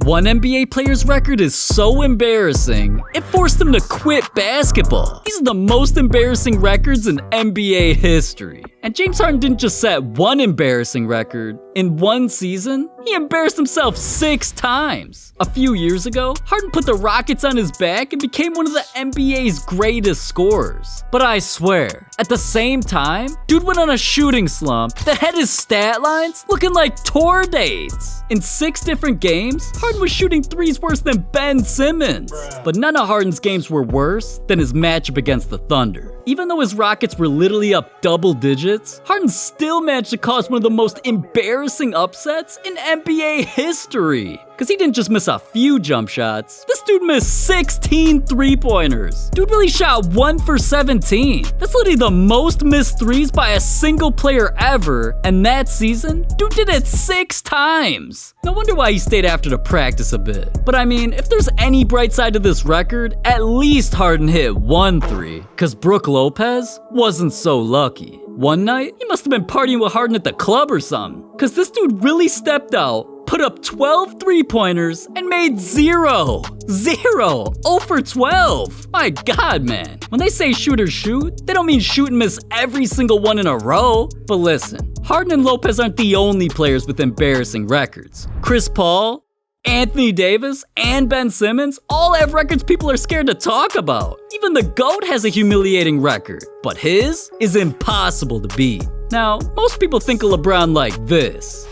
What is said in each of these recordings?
One NBA player's record is so embarrassing, it forced him to quit basketball. These are the most embarrassing records in NBA history. And James Harden didn't just set one embarrassing record. In one season, he embarrassed himself 6 times. A few years ago, Harden put the Rockets on his back and became one of the NBA's greatest scorers. But I swear, at the same time, dude went on a shooting slump that had his stat lines looking like tour dates. In 6 different games, Harden was shooting threes worse than Ben Simmons. But none of Harden's games were worse than his matchup against the Thunder. Even though his Rockets were literally up double digits, Harden still managed to cause one of the most embarrassing upsets in NBA history. Because he didn't just miss a few jump shots. This dude missed 16 three-pointers. Dude really shot 1 for 17. That's literally the most missed threes by a single player ever. And that season, dude did it 6 times. No wonder why he stayed after to practice a bit. But I mean, if there's any bright side to this record, at least Harden hit 1 3. Because Brook Lopez wasn't so lucky. One night, he must have been partying with Harden at the club or something. Because this dude really stepped out, put up 12 three-pointers, and made 0 for 12. My God, man. When they say shooters shoot, they don't mean shoot and miss every single one in a row. But listen, Harden and Lopez aren't the only players with embarrassing records. Chris Paul, Anthony Davis, and Ben Simmons all have records people are scared to talk about. Even the GOAT has a humiliating record, but his is impossible to beat. Now, most people think of LeBron like this.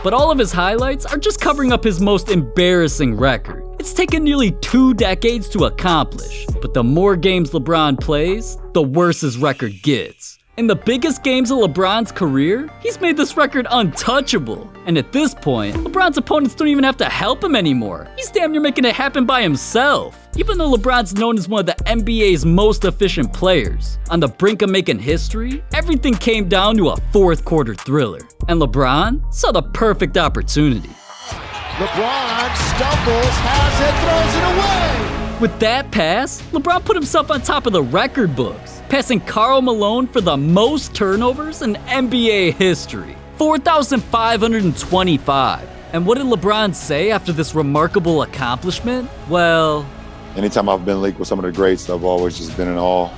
But all of his highlights are just covering up his most embarrassing record. It's taken nearly 2 decades to accomplish, but the more games LeBron plays, the worse his record gets. In the biggest games of LeBron's career, he's made this record untouchable. And at this point, LeBron's opponents don't even have to help him anymore. He's damn near making it happen by himself. Even though LeBron's known as one of the NBA's most efficient players, on the brink of making history, everything came down to a 4th quarter thriller. And LeBron saw the perfect opportunity. LeBron stumbles, has it, throws it away! With that pass, LeBron put himself on top of the record books, passing Karl Malone for the most turnovers in NBA history, 4,525. And what did LeBron say after this remarkable accomplishment? Well, anytime I've been linked with some of the greats, I've always just been in awe.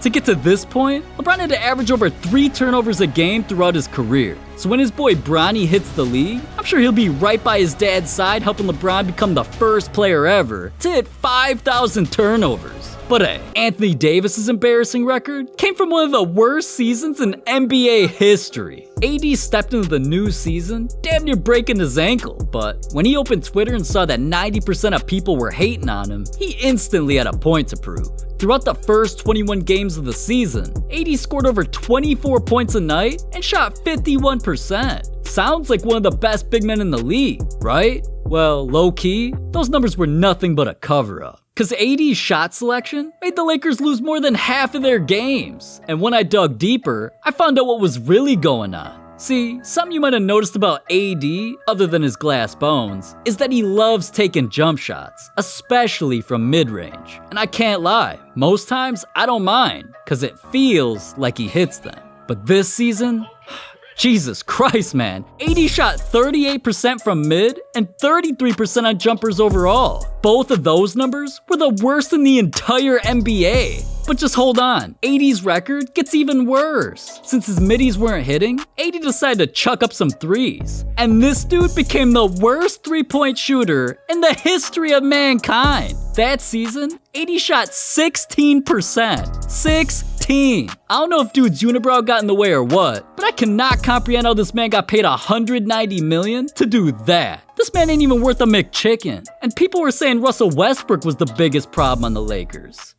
To get to this point, LeBron had to average over 3 turnovers a game throughout his career. So when his boy Bronny hits the league, I'm sure he'll be right by his dad's side helping LeBron become the first player ever to hit 5,000 turnovers. But hey, Anthony Davis's embarrassing record came from one of the worst seasons in NBA history. AD stepped into the new season damn near breaking his ankle, but when he opened Twitter and saw that 90% of people were hating on him, he instantly had a point to prove. Throughout the first 21 games of the season, AD scored over 24 points a night and shot 51%. Sounds like one of the best big men in the league, right? Well, low-key, those numbers were nothing but a cover-up. Cause AD's shot selection made the Lakers lose more than half of their games. And when I dug deeper, I found out what was really going on. See, something you might have noticed about AD, other than his glass bones, is that he loves taking jump shots, especially from mid-range. And I can't lie, most times I don't mind, cause it feels like he hits them. But this season, Jesus Christ, man. AD shot 38% from mid and 33% on jumpers overall. Both of those numbers were the worst in the entire NBA. But just hold on, AD's record gets even worse. Since his middies weren't hitting, AD decided to chuck up some threes. And this dude became the worst 3-point shooter in the history of mankind. That season, AD shot 16%. 16. I don't know if dude's unibrow got in the way or what, but I cannot comprehend how this man got paid $190 million to do that. This man ain't even worth a McChicken. And people were saying Russell Westbrook was the biggest problem on the Lakers.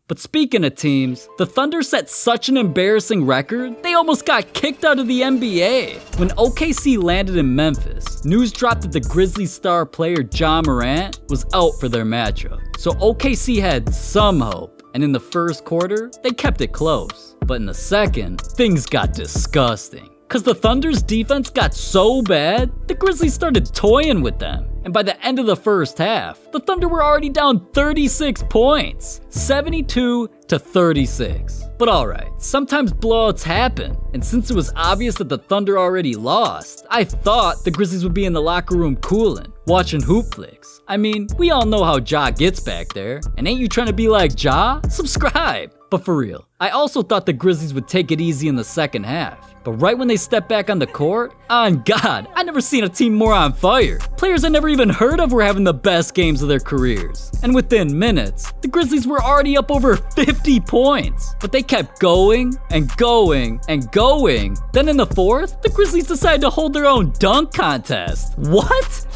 But speaking of teams, the Thunder set such an embarrassing record, they almost got kicked out of the NBA. When OKC landed in Memphis, news dropped that the Grizzlies star player Ja Morant was out for their matchup. So OKC had some hope, and in the first quarter, they kept it close. But in the second, things got disgusting. Cause the Thunder's defense got so bad, the Grizzlies started toying with them. And by the end of the first half, the Thunder were already down 36 points, 72-36. But alright, sometimes blowouts happen, and since it was obvious that the Thunder already lost, I thought the Grizzlies would be in the locker room cooling, watching HoopFlix. I mean, we all know how Ja gets back there, and ain't you trying to be like Ja? Subscribe! But for real, I also thought the Grizzlies would take it easy in the second half. But right when they stepped back on the court, on God, I never seen a team more on fire. Players I never even heard of were having the best games of their careers. And within minutes, the Grizzlies were already up over 50 points. But they kept going and going and going. Then in the fourth, the Grizzlies decided to hold their own dunk contest. What?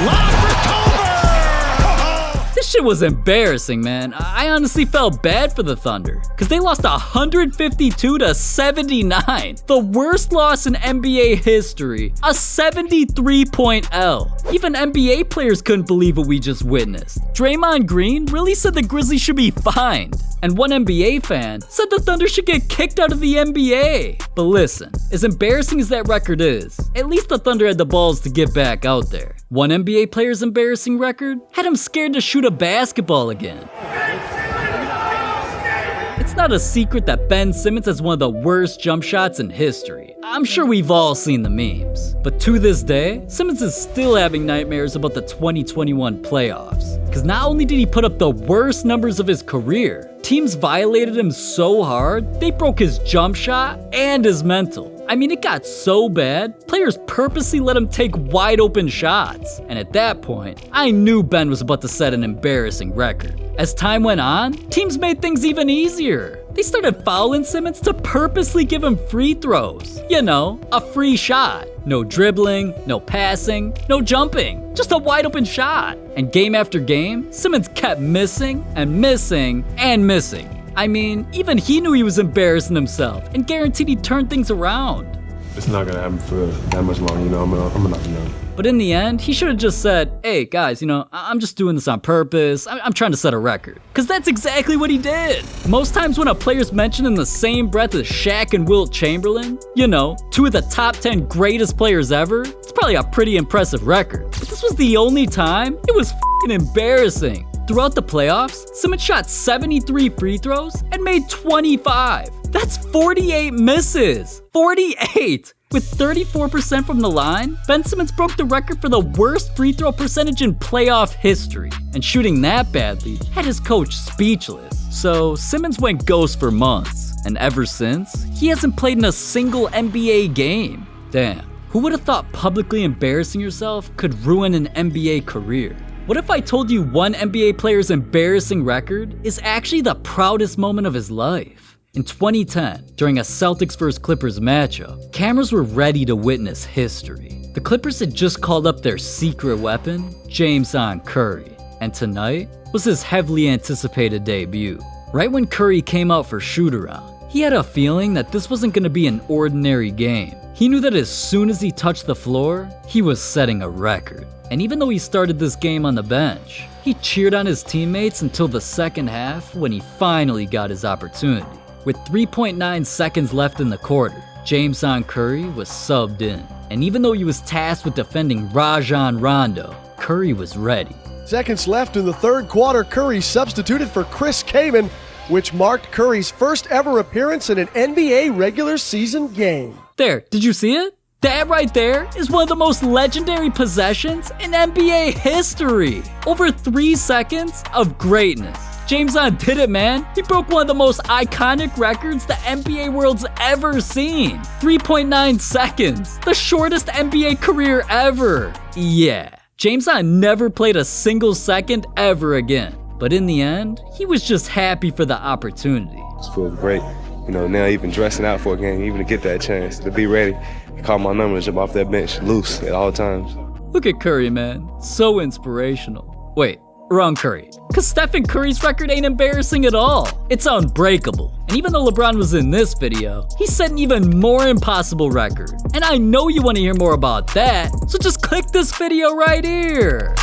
Lob for Culver! This shit was embarrassing, man. I honestly felt bad for the Thunder, because they lost 152-79. The worst loss in NBA history. A 73-point L. Even NBA players couldn't believe what we just witnessed. Draymond Green really said the Grizzlies should be fined. And one NBA fan said the Thunder should get kicked out of the NBA. But listen, as embarrassing as that record is, at least the Thunder had the balls to get back out there. One NBA player's embarrassing record had him scared to shoot a basketball again. It's not a secret that Ben Simmons has one of the worst jump shots in history. I'm sure we've all seen the memes. But to this day, Simmons is still having nightmares about the 2021 playoffs. Because not only did he put up the worst numbers of his career, teams violated him so hard, they broke his jump shot and his mental. I mean, it got so bad, players purposely let him take wide open shots. And at that point, I knew Ben was about to set an embarrassing record. As time went on, teams made things even easier. They started fouling Simmons to purposely give him free throws. You know, a free shot. No dribbling, no passing, no jumping. Just a wide open shot. And game after game, Simmons kept missing and missing and missing. I mean, even he knew he was embarrassing himself and guaranteed he'd turn things around. It's not gonna happen for that much longer, you know, I'm not young. But in the end, he should have just said, hey guys, you know, I'm just doing this on purpose. I'm trying to set a record. Cause that's exactly what he did. Most times when a player's mentioned in the same breath as Shaq and Wilt Chamberlain, you know, two of the top 10 greatest players ever, it's probably a pretty impressive record. But this was the only time it was f***ing embarrassing. Throughout the playoffs, Simmons shot 73 free throws and made 25. That's 48 misses. 48! With 34% from the line, Ben Simmons broke the record for the worst free throw percentage in playoff history. And shooting that badly had his coach speechless. So Simmons went ghost for months. And ever since, he hasn't played in a single NBA game. Damn, who would have thought publicly embarrassing yourself could ruin an NBA career? What if I told you one NBA player's embarrassing record is actually the proudest moment of his life? In 2010, during a Celtics vs Clippers matchup, cameras were ready to witness history. The Clippers had just called up their secret weapon, James Curry, and tonight was his heavily anticipated debut. Right when Curry came out for shoot-around, he had a feeling that this wasn't going to be an ordinary game. He knew that as soon as he touched the floor, he was setting a record. And even though he started this game on the bench, he cheered on his teammates until the second half when he finally got his opportunity. With 3.9 seconds left in the quarter, James Curry was subbed in. And even though he was tasked with defending Rajon Rondo, Curry was ready. Seconds left in the third quarter, Curry substituted for Chris Kaman, which marked Curry's first ever appearance in an NBA regular season game. There, did you see it? That right there is one of the most legendary possessions in NBA history. Over 3 seconds of greatness. James did it, man. He broke one of the most iconic records the NBA world's ever seen. 3.9 seconds. The shortest NBA career ever. Yeah, James never played a single second ever again. But in the end, he was just happy for the opportunity. It feels great. You know, now even dressing out for a game, even to get that chance, to be ready, call my number and jump off that bench loose at all times. Look at Curry, man. So inspirational. Wait, wrong Curry. Cause Stephen Curry's record ain't embarrassing at all. It's unbreakable. And even though LeBron was in this video, he set an even more impossible record. And I know you want to hear more about that, so just click this video right here.